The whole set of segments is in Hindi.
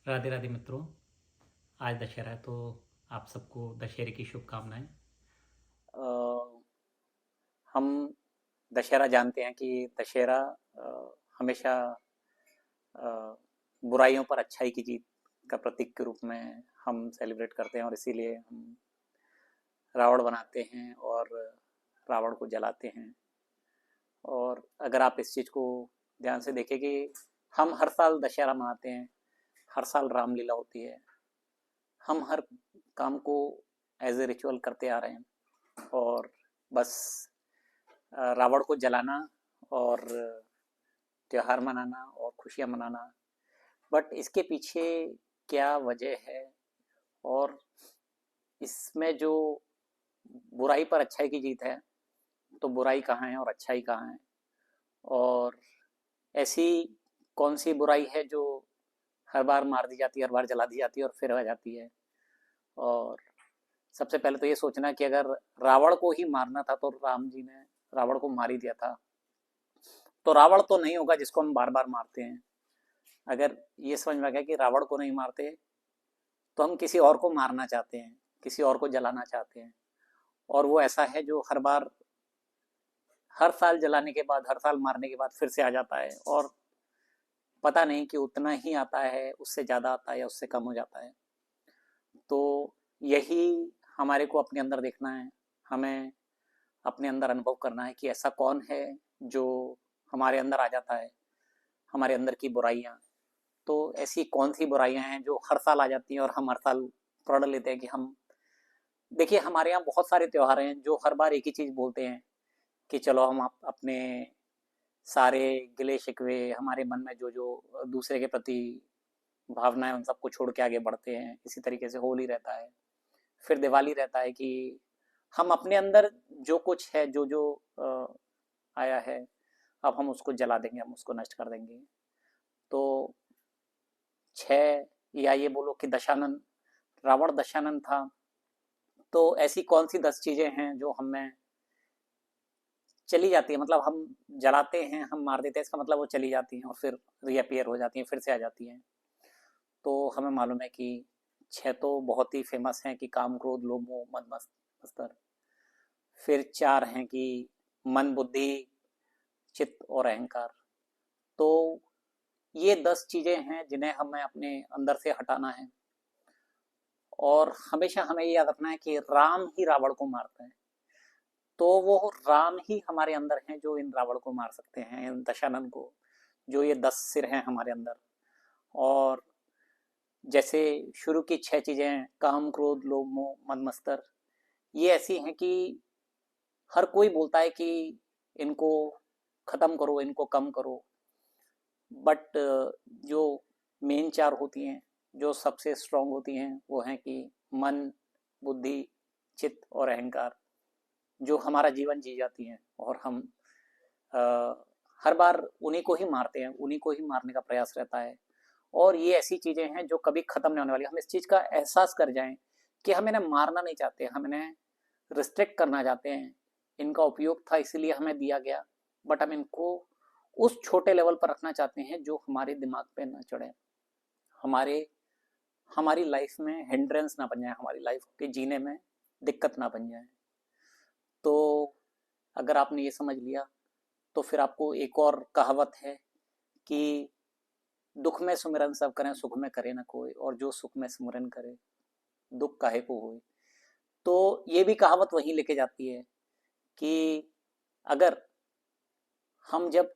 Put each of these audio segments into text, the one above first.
राधे राधे मित्रों। आज दशहरा है तो आप सबको दशहरे की शुभकामनाएं। हम दशहरा जानते हैं कि दशहरा हमेशा अ, बुराइयों पर अच्छाई की जीत का प्रतीक के रूप में हम सेलिब्रेट करते हैं और इसीलिए हम रावण बनाते हैं और रावण को जलाते हैं। और अगर आप इस चीज़ को ध्यान से देखें कि हम हर साल दशहरा मनाते हैं, हर साल रामलीला होती है, हम हर काम को एज ए रिचुअल करते आ रहे हैं और बस रावण को जलाना और त्योहार मनाना और खुशियाँ मनाना। बट इसके पीछे क्या वजह है और इसमें जो बुराई पर अच्छाई की जीत है, तो बुराई कहाँ है और अच्छाई कहाँ है? और ऐसी कौन सी बुराई है जो हर बार मार दी जाती है, हर बार जला दी जाती है और फिर आ जाती है? और सबसे पहले तो ये सोचना कि अगर रावण को ही मारना था तो राम जी ने रावण को मार ही दिया था। तो रावण तो नहीं होगा जिसको हम बार बार मारते हैं। अगर ये समझ में आ गया कि रावण को नहीं मारते तो हम किसी और को मारना चाहते हैं, किसी और को जलाना चाहते हैं। और वो ऐसा है जो हर बार, हर साल जलाने के बाद, हर साल मारने के बाद फिर से आ जाता है और पता नहीं कि उतना ही आता है, उससे ज़्यादा आता है या उससे कम हो जाता है। तो यही हमारे को अपने अंदर देखना है। हमें अपने अंदर अनुभव करना है कि ऐसा कौन है जो हमारे अंदर आ जाता है, हमारे अंदर की बुराइयाँ। तो ऐसी कौन सी बुराइयां हैं जो हर साल आ जाती हैं और हम हर साल प्रण लेते हैं कि हम, देखिए हमारे यहाँ बहुत सारे त्योहार हैं जो हर बार एक ही चीज बोलते हैं कि चलो हम अपने सारे गिले शिकवे, हमारे मन में जो जो दूसरे के प्रति भावनाएं, उन सबको छोड़ के आगे बढ़ते हैं। इसी तरीके से होली रहता है, फिर दिवाली रहता है कि हम अपने अंदर जो कुछ है, जो जो आया है, अब हम उसको जला देंगे, हम उसको नष्ट कर देंगे। तो छह, या ये बोलो कि दशानन, रावण दशानन था। तो ऐसी कौन सी 10 चीजें हैं जो हमें चली जाती है, मतलब हम जलाते हैं, हम मार देते हैं, इसका मतलब वो चली जाती हैं और फिर रीअपियर हो जाती हैं, फिर से आ जाती हैं। तो हमें मालूम है कि छह तो बहुत ही फेमस हैं कि काम, क्रोध, लोभ, मोह, मद, मत्सर। फिर चार हैं कि मन, बुद्धि, चित्त और अहंकार। तो ये 10 चीजें हैं जिन्हें हमें अपने अंदर से हटाना है। और हमेशा हमें ये याद रखना है कि राम ही रावण को मारता है। तो वो राम ही हमारे अंदर हैं जो इन रावण को मार सकते हैं, इन दशानन को, जो ये 10 सिर हैं हमारे अंदर। और जैसे शुरू की 6 चीजें, काम, क्रोध, लोभ, मोह, मद, मत्सर, ये ऐसी हैं कि हर कोई बोलता है कि इनको खत्म करो, इनको कम करो। बट जो मेन चार होती हैं, जो सबसे स्ट्रांग होती हैं, वो हैं कि मन, बुद्धि, चित्त और अहंकार, जो हमारा जीवन जी जाती हैं। और हम अ, हर बार उन्हीं को ही मारते हैं, उन्हीं को ही मारने का प्रयास रहता है। और ये ऐसी चीजें हैं जो कभी खत्म नहीं होने वाली। हम इस चीज का एहसास कर जाएं कि हम इन्हें मारना नहीं चाहते, हम इन्हें रिस्ट्रिक्ट करना चाहते हैं। इनका उपयोग था इसीलिए हमें दिया गया, बट हम इनको उस छोटे लेवल पर रखना चाहते हैं जो हमारे दिमाग पे न चढ़े, हमारे हमारी लाइफ में हिंड्रेंस ना बन जाए, हमारी लाइफ के जीने में दिक्कत ना बन जाए। तो अगर आपने ये समझ लिया तो फिर आपको एक और कहावत है कि दुख में सुमिरन सब करें, सुख में करे ना कोई, और जो सुख में सुमिरन करे दुख काहे को होए। तो ये भी कहावत वहीं लेके जाती है कि अगर हम जब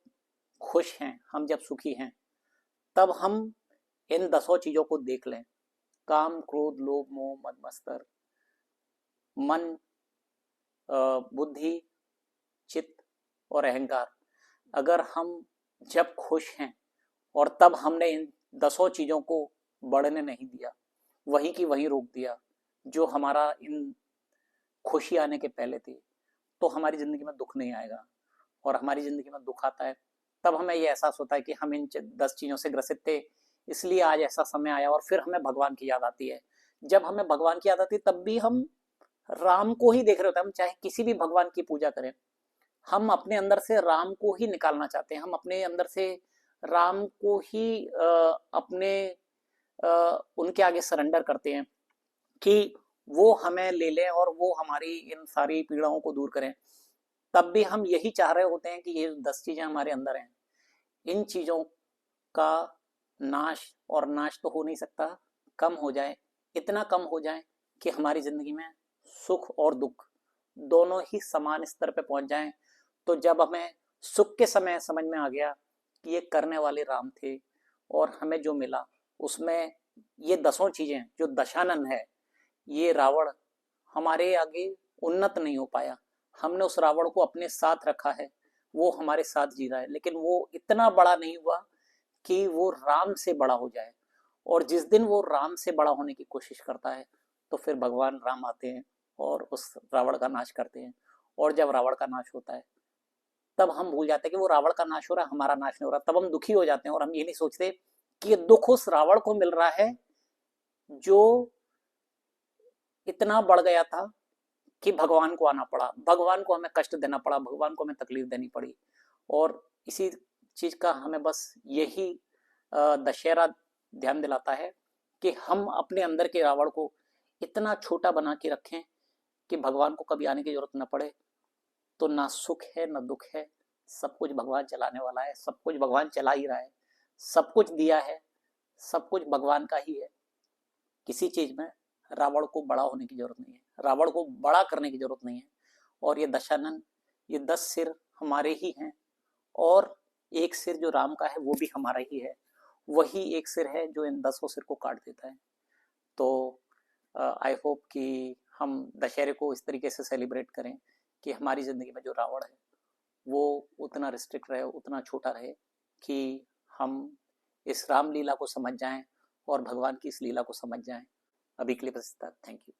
खुश हैं, हम जब सुखी हैं, तब हम इन 10 चीजों को देख लें, काम, क्रोध, लोभ, मोह, मद, मत्सर, मन, बुद्धि, चित्त और अहंकार। अगर हम जब खुश हैं और तब हमने इन 10 चीजों को बढ़ने नहीं दिया, वहीं की वहीं रोक दिया, जो हमारा इन खुशी आने के पहले थी, तो हमारी जिंदगी में दुख नहीं आएगा। और हमारी जिंदगी में दुख आता है तब हमें ये एहसास होता है कि हम इन 10 चीजों से ग्रसित थे, इसलिए आज ऐसा समय आया। और फिर हमें भगवान की याद आती है। जब हमें भगवान की याद आती है तब भी हम राम को ही देख रहे होते हैं। हम चाहे किसी भी भगवान की पूजा करें, हम अपने अंदर से राम को ही निकालना चाहते हैं, हम अपने अंदर से राम को ही अपने उनके आगे सरेंडर करते हैं कि वो हमें ले लें और वो हमारी इन सारी पीड़ाओं को दूर करें, तब भी हम यही चाह रहे होते हैं कि ये 10 चीजें हमारे अंदर हैं, इन चीजों का नाश, और नाश तो हो नहीं सकता, कम हो जाए, इतना कम हो जाए कि हमारी जिंदगी में सुख और दुख दोनों ही समान स्तर पे पहुंच जाएं। तो जब हमें सुख के समय समझ में आ गया कि ये करने वाले राम थे और हमें जो मिला उसमें ये 10 चीजें, जो दशानन है, ये रावण हमारे आगे उन्नत नहीं हो पाया, हमने उस रावण को अपने साथ रखा है, वो हमारे साथ जी रहा है, लेकिन वो इतना बड़ा नहीं हुआ कि वो राम से बड़ा हो जाए। और जिस दिन वो राम से बड़ा होने की कोशिश करता है तो फिर भगवान राम आते हैं और उस रावण का नाश करते हैं। और जब रावण का नाश होता है तब हम भूल जाते हैं कि वो रावण का नाश हो रहा है, हमारा नाश नहीं हो रहा। तब हम दुखी हो जाते हैं और हम ये नहीं सोचते कि ये दुख उस रावण को मिल रहा है जो इतना बढ़ गया था कि भगवान को आना पड़ा, भगवान को हमें कष्ट देना पड़ा, भगवान को हमें तकलीफ देनी पड़ी। और इसी चीज का हमें बस यही दशहरा ध्यान दिलाता है कि हम अपने अंदर के रावण को इतना छोटा बना के रखें कि भगवान को कभी आने की जरूरत न पड़े। तो ना सुख है ना दुख है, सब कुछ भगवान चलाने वाला है, सब कुछ भगवान चला ही रहा है, सब कुछ दिया है, सब कुछ भगवान का ही है। किसी चीज में रावण को बड़ा होने की जरूरत नहीं है, रावण को बड़ा करने की जरूरत नहीं है। और ये दशानन, ये 10 सिर हमारे ही हैं, और एक सिर जो राम का है वो भी हमारा ही है, वही एक सिर है जो इन 10 सिर को काट देता है। तो आई होप कि हम दशहरे को इस तरीके से सेलिब्रेट करें कि हमारी ज़िंदगी में जो रावण है वो उतना रिस्ट्रिक्ट रहे, उतना छोटा रहे कि हम इस रामलीला को समझ जाएं और भगवान की इस लीला को समझ जाएं। अभी के लिए बस इतना, थैंक यू।